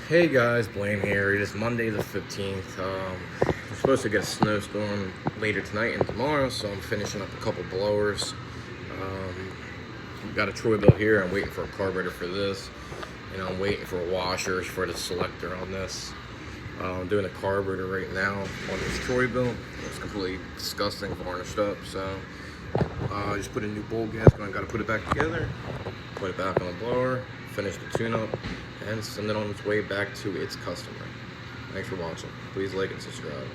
Hey guys, Blaine here. It is Monday the 15th. We're supposed to get a snowstorm later tonight and tomorrow, so I'm finishing up a couple blowers. Got a Troy bill here. I'm waiting for a carburetor for this, and I'm waiting for washers for the selector on this. I'm doing a carburetor right now on this Troy bill. It's completely disgusting, varnished up, so I just put a new bowl gasket on. Got to put it back together, put it back on the blower, finish the tune-up, and send it on its way back to its customer. Thanks for watching. Please like and subscribe.